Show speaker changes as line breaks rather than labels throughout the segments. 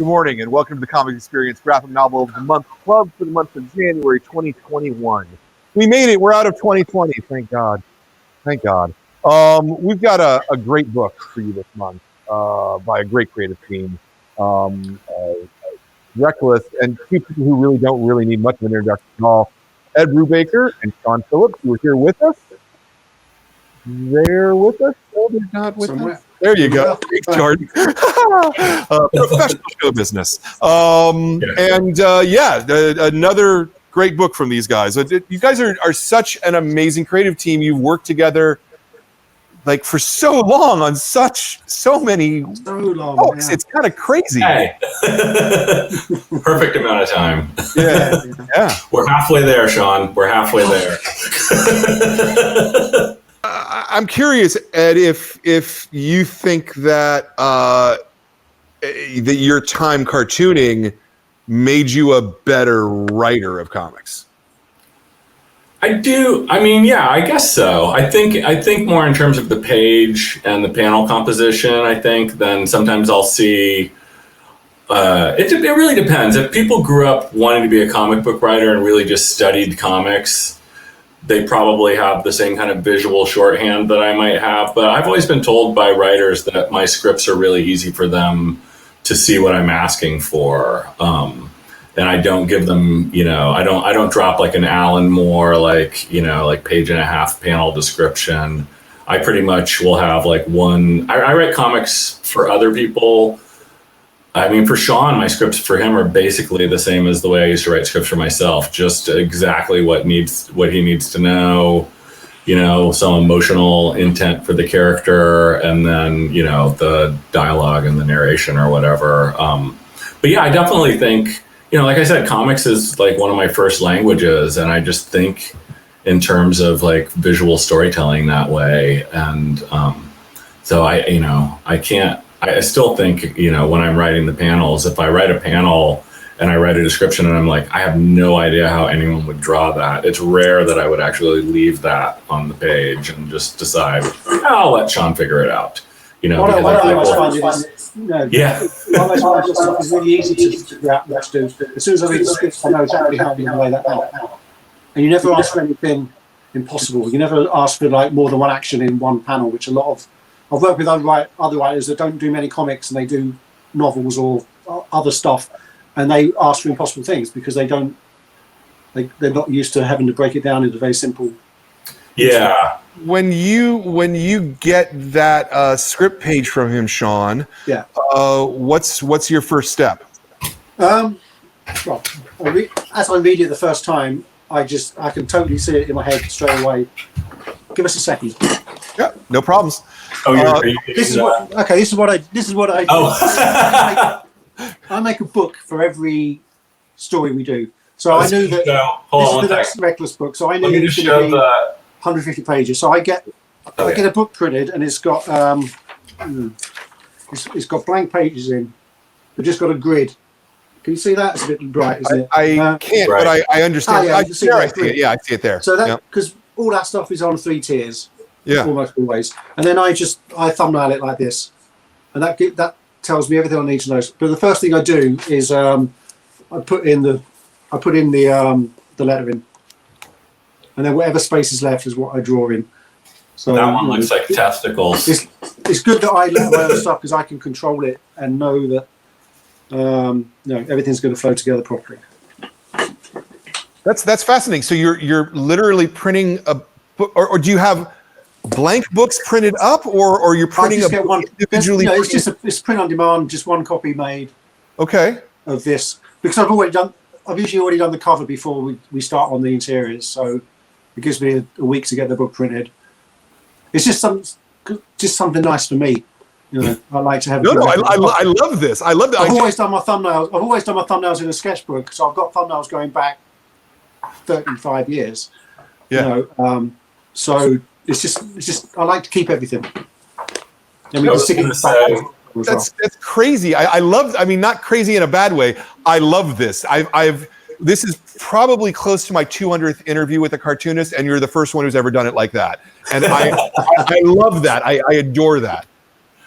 morning, and welcome to the Comic Experience Graphic Novel of the Month Club for the month of January 2021. We made it. We're out of 2020. Thank God. Thank God. We've got a great book for you this month by a great creative team. Reckless, and two people who really don't need much of an introduction at all. Ed Brubaker and Sean Phillips, who are here with us. They're with us? Oh, they're not with us? There you go. Thanks, Jordan. Professional show business. Another great book from these guys. You guys are such an amazing creative team. You've worked together like for so long on so many books. Yeah. It's kind of crazy.
Hey. Perfect amount of time.
Yeah.
We're halfway there, Sean. We're halfway there.
I'm curious, Ed, if you think that that your time cartooning made you a better writer of comics.
I do. I mean, yeah, I guess so. I think more in terms of the page and the panel composition. I think then sometimes I'll see. It really depends. If people grew up wanting to be a comic book writer and really just studied comics, they probably have the same kind of visual shorthand that I might have. But I've always been told by writers that my scripts are really easy for them to see what I'm asking for. And I don't give them, I don't drop like an Alan Moore, like page and a half panel description. I pretty much will have like one. I write comics for other people. I mean, for Sean, my scripts for him are basically the same as the way I used to write scripts for myself. Just exactly what he needs to know, some emotional intent for the character, and then the dialogue and the narration or whatever. But yeah, I definitely think, like I said, comics is like one of my first languages, and I just think in terms of like visual storytelling that way. And so I still think, when I'm writing the panels, if I write a panel and I write a description and I'm like, I have no idea how anyone would draw that. It's rare that I would actually leave that on the page and just decide, I'll let Sean figure it out.
What I find is really easy to figure out what to do. As soon as I read the script, I know exactly how I'm going to lay that out. And you never ask for anything impossible. You never ask for like more than one action in one panel, which I've worked with other writers that don't do many comics and they do novels or other stuff, and they ask for impossible things because they're not used to having to break it down into very simple.
Yeah.
When you get that script page from him, Sean, what's your first step?
Well, as I read it the first time, I can totally see it in my head straight away. Give us a second.
Yeah, no problems.
This is what I do.
Oh.
I make a book for every story we do. So I knew that this is the next Reckless book. So I knew it was going to be 150 pages. So I get a book printed, and it's got it's got blank pages in. We've just got a grid. Can you see that? It's a bit bright, isn't it?
I can't, but I understand. I see it. Yeah, I see it there.
So that because all that stuff is on 3 tiers.
Yeah.
Almost always. And then I thumbnail it like this. And that tells me everything I need to know. But the first thing I do is I put in the lettering. And then whatever space is left is what I draw in. So
that one looks like testicles.
It's good that I let my own stuff because I can control it and know that everything's going to flow together properly.
That's fascinating. So you're literally printing a book, or do you have blank books printed up, or you're printing a book individually?
No, it's print on demand, just one copy made.
Okay.
Of this, because I've usually already done the cover before we start on the interiors, so it gives me a week to get the book printed. It's just something nice for me. I like to have.
I love this. I love that.
I've always done my thumbnails in a sketchbook, so I've got thumbnails going back 35 years.
Yeah.
So it's just I like to keep everything.
That's crazy. I love. I mean, not crazy in a bad way. I love this. This is probably close to my 200th interview with a cartoonist, and you're the first one who's ever done it like that. And I love that. I adore that.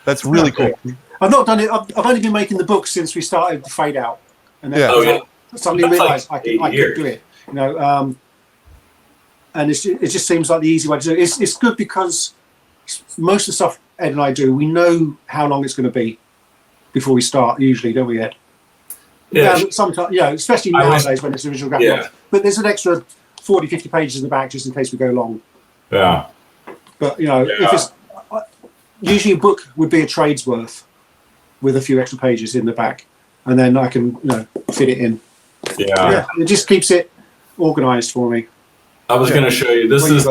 That's really cool.
I've not done it. I've only been making the book since we started the Fade Out, and then I suddenly realised I could do it. You know, and it just seems like the easy way to do it. It's good because most of the stuff Ed and I do, we know how long it's going to be before we start. Usually, don't we, Ed?
Yeah.
Sometimes, especially nowadays when it's original graphic novel. But there's an extra 40, 50 pages in the back just in case we go long.
Yeah.
But if it's usually a book would be a trade's worth with a few extra pages in the back, and then I can fit it in. Yeah. It just keeps it organised for me.
I was going to show you. This is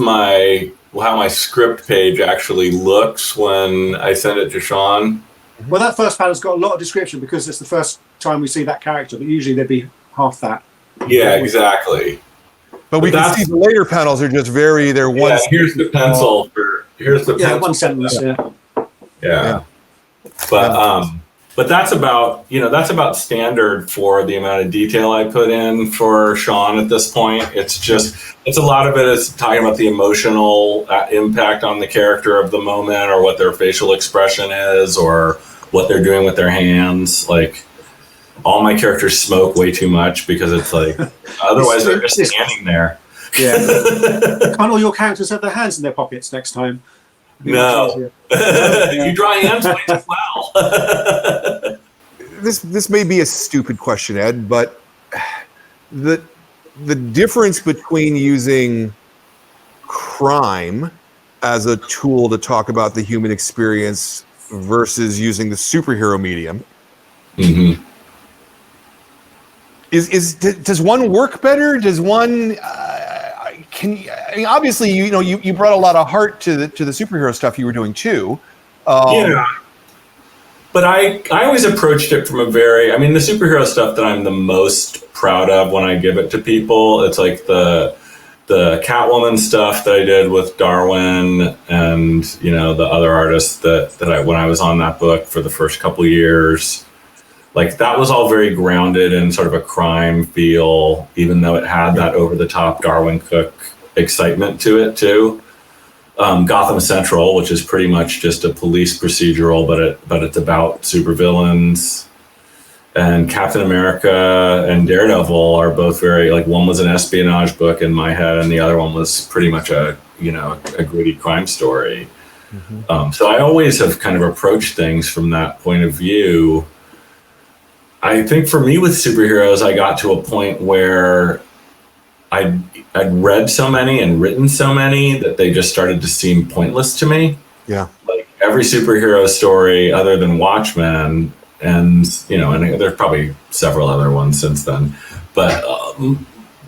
how my script page actually looks when I send it to Sean.
Well, that first panel's got a lot of description because it's the first time we see that character, but usually there'd be half that.
Yeah, exactly.
But we can see the later panels are just they're one.
Yeah, here's the pencil pencil.
One sentence.
Yeah. But that's about standard for the amount of detail I put in for Sean at this point. It's a lot of it is talking about the emotional impact on the character of the moment, or what their facial expression is, or what they're doing with their hands. Like, all my characters smoke way too much because it's like, otherwise they're just standing there.
Yeah. Can't all your characters have their hands in their pockets next time?
No. You draw hands way too well.
This may be a stupid question, Ed, but the difference between using crime as a tool to talk about the human experience versus using the superhero medium.
Mm-hmm.
Does one work better? Does one obviously you brought a lot of heart to the superhero stuff you were doing too.
But I always approached it from the superhero stuff that I'm the most proud of when I give it to people. It's like the Catwoman stuff that I did with Darwin and the other artists that when I was on that book for the first couple of years. Like, that was all very grounded in sort of a crime feel, even though it had that over-the-top Darwin Cook excitement to it, too. Gotham Central, which is pretty much just a police procedural, but it's about supervillains. And Captain America and Daredevil are both very, like, one was an espionage book in my head, and the other one was pretty much a gritty crime story. Mm-hmm. So I always have kind of approached things from that point of view. I think for me with superheroes, I got to a point where I'd read so many and written so many that they just started to seem pointless to me.
Yeah.
Like, every superhero story other than Watchmen, and there's probably several other ones since then. But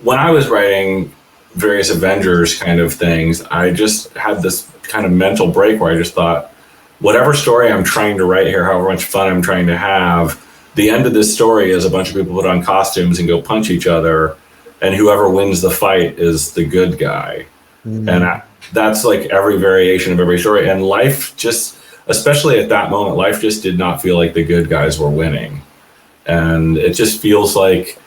when I was writing various Avengers kind of things, I just had this kind of mental break where I just thought, whatever story I'm trying to write here, however much fun I'm trying to have, the end of this story is a bunch of people put on costumes and go punch each other, and whoever wins the fight is the good guy. Mm-hmm. And that's like every variation of every story. And life just, especially at that moment, life just did not feel like the good guys were winning. And it just feels like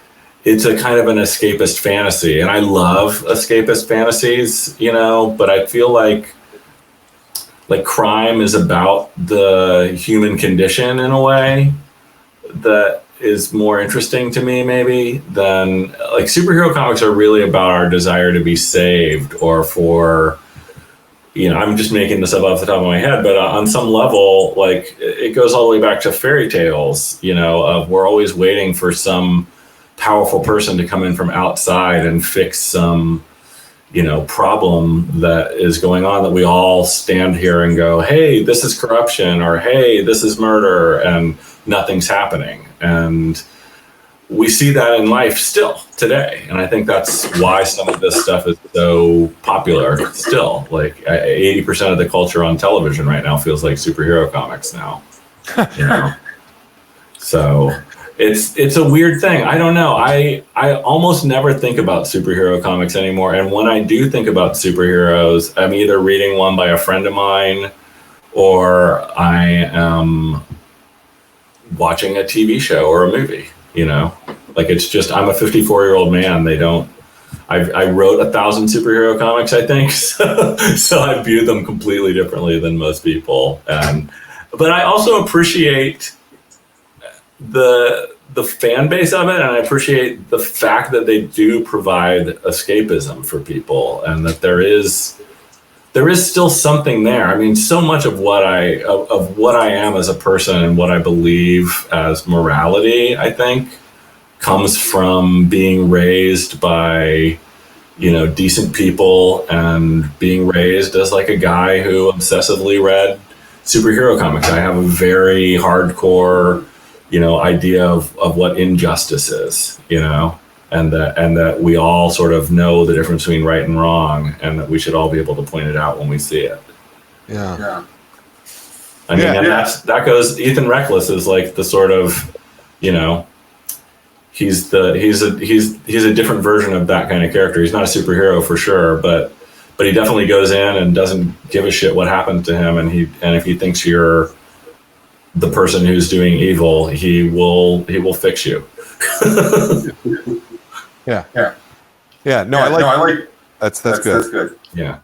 it's a kind of an escapist fantasy. And I love escapist fantasies, but I feel like crime is about the human condition in a way that is more interesting to me maybe than, like, superhero comics are really about our desire to be saved, or for, I'm just making this up off the top of my head, but on some level, like, it goes all the way back to fairy tales, of we're always waiting for some powerful person to come in from outside and fix some, problem that is going on, that we all stand here and go, hey, this is corruption, or hey, this is murder, and nothing's happening. And we see that in life still today. And I think that's why some of this stuff is so popular still. Like, 80% of the culture on television right now feels like superhero comics now. So it's a weird thing. I don't know. I almost never think about superhero comics anymore. And when I do think about superheroes, I'm either reading one by a friend of mine, or I am watching a TV show or a movie, like, it's just, I'm a 54-year-old man. I wrote 1,000 superhero comics, I think. So I view them completely differently than most people. And but I also appreciate the fan base of it, and I appreciate the fact that they do provide escapism for people, and that there is still something there. I mean, so much of what I am as a person and what I believe as morality, I think, comes from being raised by, decent people, and being raised as like a guy who obsessively read superhero comics. I have a very hardcore, idea of what injustice is, and that we all sort of know the difference between right and wrong, and that we should all be able to point it out when we see it.
Yeah.
I mean, and that goes. Ethan Reckless is like the sort of, he's a different version of that kind of character. He's not a superhero for sure, but he definitely goes in and doesn't give a shit what happened to him. And if he thinks you're the person who's doing evil, he will fix you.
Yeah. No, I like. That's good.
Yeah.